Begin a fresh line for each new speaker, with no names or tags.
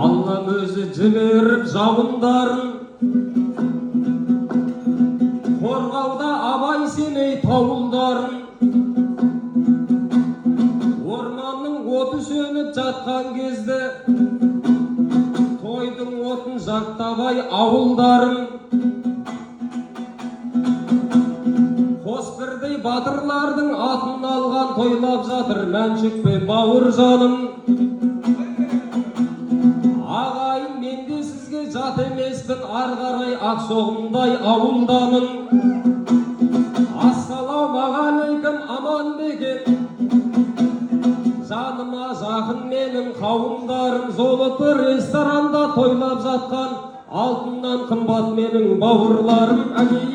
Allah'ım özü cıvırıp javundарын Korgavda abay semey tavuldарын Ormanның otu sönüp жатқан кезде Toydың otun жақтабай ауылдарын Қос бірдей батырлардың атын алған тойлап жатыр Мәншүк пен Бауыржаным Ағайын мен де сізге жат емеспін ар қарай Ақшоғымдай ауылдамын Ассалаумағалейкум аман бекен Жаныма жақын менің қауымдарым Золоты ресторанда тойлап жатқан Алтыннан қымбат менің бауырларым Әгей